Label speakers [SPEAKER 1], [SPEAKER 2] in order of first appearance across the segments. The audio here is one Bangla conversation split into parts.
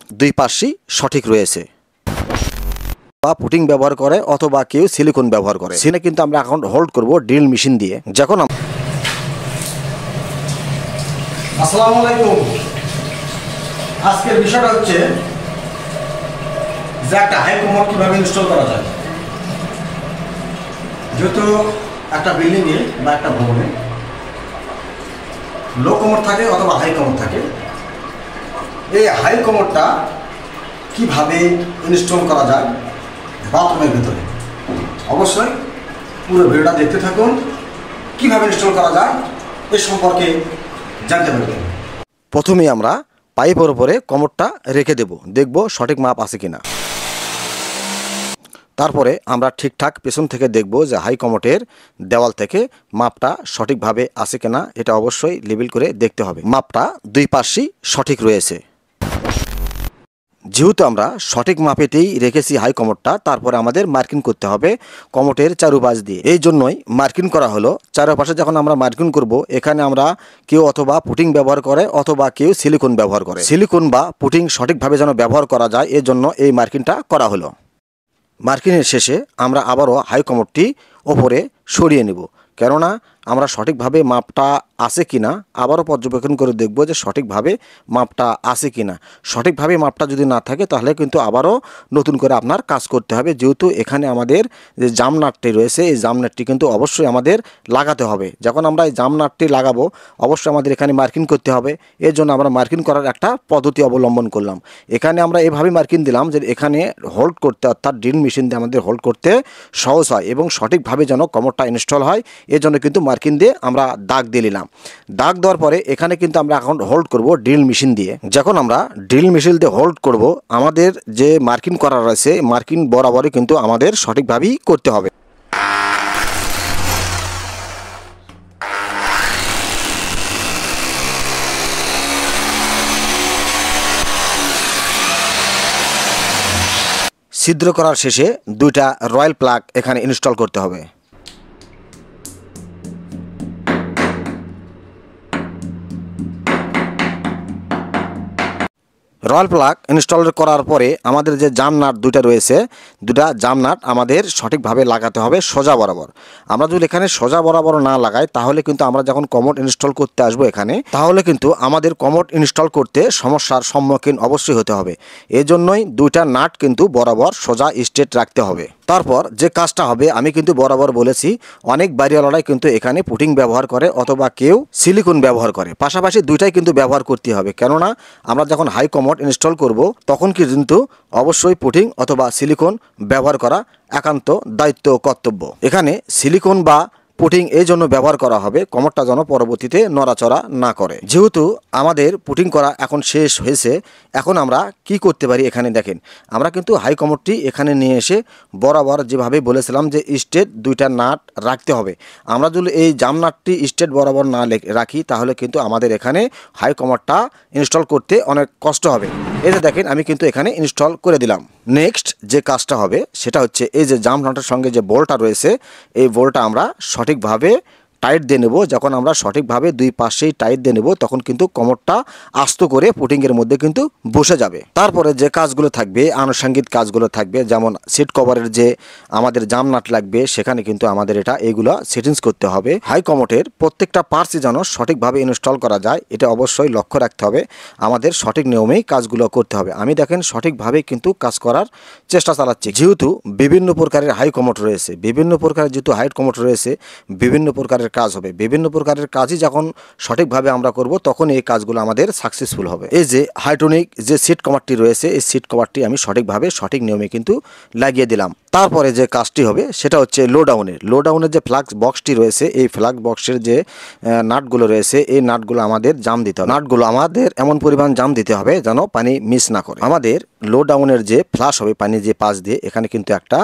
[SPEAKER 1] দুই পাশই সঠিক রয়েছে বা পুটিং ব্যবহার করে অথবা কেউ সিলিকন ব্যবহার করে। সেটা কিন্তু আমরা এখন হোল্ড করব ড্রিল মেশিন দিয়ে। যখন
[SPEAKER 2] আসসালামু আলাইকুম। আজকের বিষয়টা হচ্ছে যে একটা হাই কমোড কিভাবে ইনস্টল করা যায়। যেহেতু একটা বিল্ডিংয়ে বা একটা ভবনে লো কমোড থাকে অথবা হাই কমোড থাকে, এই হাই কমোডটা কিভাবে ইনস্টল করা যায় বাথরুমের ভিতরে, অবশ্যই পুরো ভিডিওটা দেখতে থাকুন। কিভাবে ইনস্টল করা যায় এ সম্পর্কে জানতে পারবেন।
[SPEAKER 1] প্রথমেই আমরা পাইপের উপরে কমোডটা রেখে দেখব সঠিক মাপ আছে কিনা। তারপরে আমরা ঠিকঠাক পেছন থেকে দেখব যে হাই কমোডের দেওয়াল থেকে মাপটা সঠিকভাবে আছে কিনা। এটা অবশ্যই লেবেল করে দেখতে হবে। মাপটা দুই পাশই সঠিক রয়েছে। যেহেতু আমরা সঠিক মাপেতেই রেখেছি হাই কমোডটা, তারপরে আমাদের মার্কিং করতে হবে কমোডের চারুপাশ দিয়ে। এই জন্যই মার্কিং করা হলো। চারপাশে যখন আমরা মার্কিং করব, এখানে আমরা কেউ অথবা পুটিং ব্যবহার করে অথবা কেউ সিলিকন ব্যবহার করে। সিলিকন বা পুটিং সঠিকভাবে যেন ব্যবহার করা যায়, এর জন্য এই মার্কিংটা করা হলো। মার্কিংয়ের শেষে আমরা আবারও হাই কমোডটি ওপরে সরিয়ে নেব, কেননা আমরা সঠিকভাবে মাপটা আছে কিনা আবারও পর্যবেক্ষণ করে দেখব যে সঠিকভাবে মাপটা আছে কিনা। সঠিকভাবে মাপটা যদি না থাকে তাহলে কিন্তু আবারও নতুন করে আপনার কাজ করতে হবে। যেহেতু এখানে আমাদের যে জাম নাটটি রয়েছে, এই জাম নাটটি কিন্তু অবশ্যই আমাদের লাগাতে হবে। যখন আমরা এই জাম নাটটি লাগাবো, অবশ্যই আমাদের এখানে মার্কিং করতে হবে। এর জন্য আমরা মার্কিং করার একটা পদ্ধতি অবলম্বন করলাম। এখানে আমরা এভাবে মার্কিং দিলাম যে এখানে হোল্ড করতে, অর্থাৎ ড্রিল মেশিন দিয়ে আমাদের হোল্ড করতে সহজ হয় এবং সঠিকভাবে যেন কমোডটা ইনস্টল হয়, এর জন্য কিন্তু মার্কিং দিয়ে আমরা দাগ দিয়ে নিলাম। দাগ দেওয়ার পরে এখানে কিন্তু আমরা এখন হোল্ড করব ড্রিল মেশিন দিয়ে। যখন আমরা ড্রিল মেশিন দিয়ে হোল্ড করব, আমাদের যে মার্কিং করা রয়েছে মার্কিং বরাবরই কিন্তু আমাদের সঠিকভাবেই করতে হবে। ছিদ্র করার শেষে দুইটা রয়্যাল প্লাগ এখানে ইনস্টল করতে হবে। রয়্যাল প্লাগ ইনস্টল করার পরে আমাদের যে জাম নাট দুইটা রয়েছে, দুটা জাম নাট আমাদের সঠিকভাবে লাগাতে হবে সোজা বরাবর। আমরা যদি এখানে সোজা বরাবর না লাগাই, তাহলে কিন্তু আমরা যখন কমোড ইনস্টল করতে আসবো এখানে, তাহলে কিন্তু আমাদের কমোড ইনস্টল করতে সমস্যার সম্মুখীন অবশ্যই হতে হবে। এই জন্যই দুইটা নাট কিন্তু বরাবর সোজা স্ট্রেট রাখতে হবে। তারপর যে কাজটা হবে, আমি কিন্তু বরাবর বলেছি অনেক বাড়িওয়ালারাই কিন্তু এখানে পুটিং ব্যবহার করে অথবা কেউ সিলিকন ব্যবহার করে। পাশাপাশি দুইটাই কিন্তু ব্যবহার করতে হবে, কেননা আমরা যখন হাই কমোড ইনস্টল করব তখন কিন্তু অবশ্যই পুটিং অথবা সিলিকন ব্যবহার করা একান্ত দায়িত্ব কর্তব্য। এখানে সিলিকন বা পুটিং এই জন্য ব্যবহার করা হবে কমোডটা যেন পরবর্তীতে নড়াচড়া না করে। যেহেতু আমাদের পুটিং করা এখন শেষ হয়েছে, এখন আমরা কি করতে পারি এখানে দেখেন, আমরা কিন্তু হাই কমোডটি এখানে নিয়ে এসে বরাবর যেভাবে বলেছিলাম যে স্ট্রেট দুইটা নাট রাখতে হবে। আমরা যদি এই জাম নাটটি স্ট্রেট বরাবর না রাখি, তাহলে কিন্তু আমাদের এখানে হাই কমোডটা ইনস্টল করতে অনেক কষ্ট হবে। এই যে দেখেন, আমি কিন্তু এখানে ইনস্টল করে দিলাম। নেক্সট যে কাজটা হবে সেটা হচ্ছে এই যে জাম নাটের সঙ্গে যে বোল্টটা রয়েছে, এই বোল্টটা আমরা সঠিকভাবে টাইট দিয়ে নেব। যখন আমরা সঠিকভাবে দুই পাশেই টাইট দিয়ে নেব, তখন কিন্তু কমোডটা আস্ত করে পুটিংয়ের মধ্যে কিন্তু বসে যাবে। তারপরে যে কাজগুলো থাকবে, আনুষঙ্গিক কাজগুলো থাকবে, যেমন সিট কভারের যে আমাদের জাম নাট লাগবে, সেখানে কিন্তু আমাদের এইগুলো সেটিংস করতে হবে। হাই কমোডের প্রত্যেকটা পার্টসই যেন সঠিকভাবে ইনস্টল করা যায়, এটা অবশ্যই লক্ষ্য রাখতে হবে। আমাদের সঠিক নিয়মেই কাজগুলো করতে হবে। আমি দেখেন সঠিকভাবে কিন্তু কাজ করার চেষ্টা চালাচ্ছি। যেহেতু বিভিন্ন প্রকারের হাই কমোড রয়েছে, বিভিন্ন প্রকারের যেহেতু হাই কমোড রয়েছে, বিভিন্ন প্রকারের কাজ হবে। বিভিন্ন প্রকারের কাজই যখন সঠিকভাবে আমরা করব, তখন এই কাজগুলো আমাদের সাকসেসফুল হবে। এই যে হাইড্রোনিক যে সিট কভারটি রয়েছে, এই সিট কভারটি আমি সঠিকভাবে সঠিক নিয়মে কিন্তু লাগিয়ে দিলাম। তারপরে যে কাজটি হবে সেটা হচ্ছে লো ডাউনের যে ফ্লাক্স বক্সটি রয়েছে, এই ফ্লাক্স বক্সের যে নাটগুলো রয়েছে, এই নাটগুলো আমাদের জাম দিতে হবে। নাটগুলো আমাদের এমন পরিমাণ জাম দিতে হবে যেন পানি মিস না করে। আমাদের লো ডাউনের যে ফ্লাশ হবে পানি যে পাশ দিয়ে, এখানে কিন্তু একটা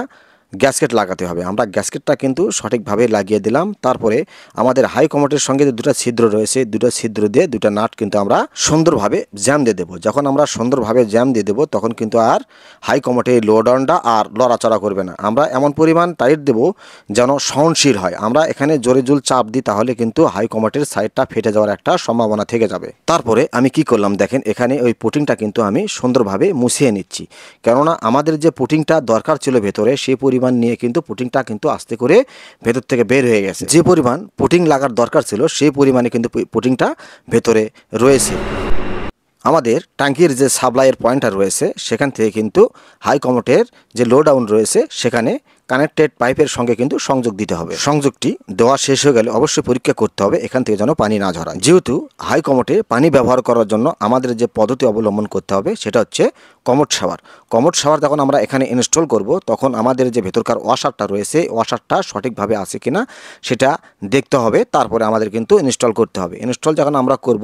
[SPEAKER 1] গ্যাসকেট লাগাতে হবে। আমরা গ্যাসকেটটা কিন্তু সঠিকভাবে লাগিয়ে দিলাম। তারপরে আমাদের হাই কমোডের সঙ্গে যে দুটো ছিদ্র রয়েছে, দুটো ছিদ্র দিয়ে দুটো নাট কিন্তু আমরা সুন্দরভাবে জ্যাম দিয়ে দেবো। যখন আমরা সুন্দরভাবে জ্যাম দিয়ে দেবো তখন কিন্তু আর হাই কমোডে লো ডাউনটা আর লড়াচড়া করবে না। আমরা এমন পরিমাণ টাইট দেবো যেন সহনশীল হয়। আমরা এখানে জোরে জোর চাপ দিই তাহলে কিন্তু হাই কমোডের সাইডটা ফেটে যাওয়ার একটা সম্ভাবনা থেকে যাবে। তারপরে আমি কি করলাম দেখেন, এখানে ওই পুটিংটা কিন্তু আমি সুন্দরভাবে মুছিয়ে নিচ্ছি, কেননা আমাদের যে পুটিংটা দরকার ছিল ভেতরে সেই পরিমাণ নিয়ে কিন্তু পুটিংটা কিন্তু আস্তে করে ভেতর থেকে বের হয়ে গেছে। যে পরিমাণ পুটিং লাগার দরকার ছিল সেই পরিমাণে কিন্তু পুটিংটা ভেতরে রয়েছে। আমাদের ট্যাঙ্কির যে সাপ্লাইয়ের পয়েন্টটা রয়েছে সেখান থেকে কিন্তু হাই কমোডের যে লো ডাউন রয়েছে সেখানে কানেক্টেড পাইপের সঙ্গে কিন্তু সংযোগ দিতে হবে। সংযোগটি দেওয়া শেষ হয়ে গেলে অবশ্যই পরীক্ষা করতে হবে এখান থেকে যেন পানি না ঝরায়। যেহেতু হাই কমোডে পানি ব্যবহার করার জন্য আমাদের যে পদ্ধতি অবলম্বন করতে হবে সেটা হচ্ছে কমোড শাওয়ার। কমোড শাওয়ার যখন আমরা এখানে ইনস্টল করব তখন আমাদের যে ভেতরকার ওয়াশারটা রয়েছে ওয়াশারটা সঠিকভাবে আছে কিনা সেটা দেখতে হবে। তারপরে আমাদের কিন্তু ইনস্টল করতে হবে। ইনস্টল যখন আমরা করব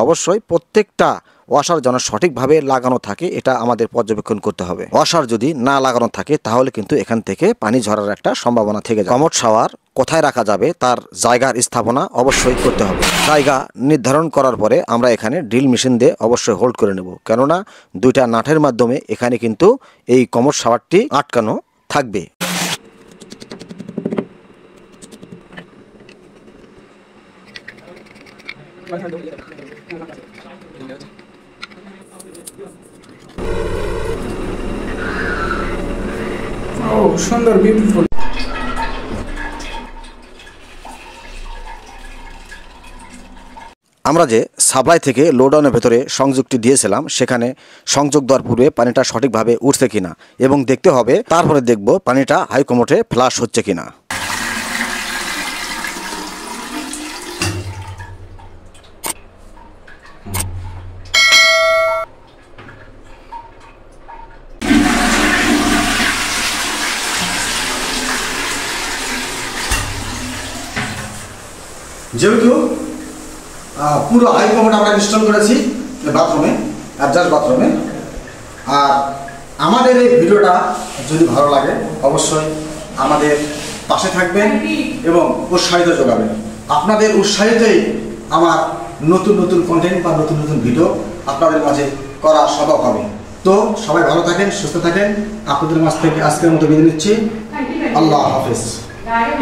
[SPEAKER 1] অবশ্যই প্রত্যেকটা ওয়াশার যেন সঠিকভাবে লাগানো থাকে এটা আমাদের পর্যবেক্ষণ করতে হবে। ওয়াশার যদি না লাগানো থাকে তাহলে কিন্তু এখান থেকে পানি ঝরার একটা সম্ভাবনা থেকে যায়। কমোড শাওয়ার কোথায় রাখা যাবে তার জায়গার স্থাপনা অবশ্যই করতে হবে। জায়গা নির্ধারণ করার পরে আমরা এখানে ড্রিল মেশিন দিয়ে অবশ্যই হোল্ড করে নেব, কেননা দুইটা নাটের মাধ্যমে এখানে কিন্তু এই কমোড শাওয়ারটি আটকানো থাকবে।
[SPEAKER 3] সুন্দর, বিউটিফুল।
[SPEAKER 1] আমরা যে সাপ্লাই থেকে লো ডাউনের ভেতরে সংযোগটি দিয়েছিলাম সেখানে সংযোগ দেওয়ার পূর্বে পানিটা সঠিকভাবে উঠছে কিনা এবং দেখতে হবে। তারপরে দেখব পানিটা হাই কমোডে ফ্লাশ হচ্ছে কিনা।
[SPEAKER 2] যেহেতু পুরো হাই কমোড আমরা ইনস্টল করেছি বাথরুমে, অ্যাডজাস্ট বাথরুমে, আর আমাদের এই ভিডিওটা যদি ভালো লাগে অবশ্যই আমাদের পাশে থাকবেন এবং উৎসাহিত যোগাবেন। আপনাদের উৎসাহিতেই আমার নতুন নতুন কন্টেন্ট বা নতুন নতুন ভিডিও আপনাদের মাঝে করা সম্ভব হবে। তো সবাই ভালো থাকেন, সুস্থ থাকেন। আপনাদের মাঝ থেকে আজকের মতো বিদায় নিচ্ছি। আল্লাহ হাফেজ।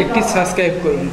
[SPEAKER 3] একটি সাবস্ক্রাইব করুন।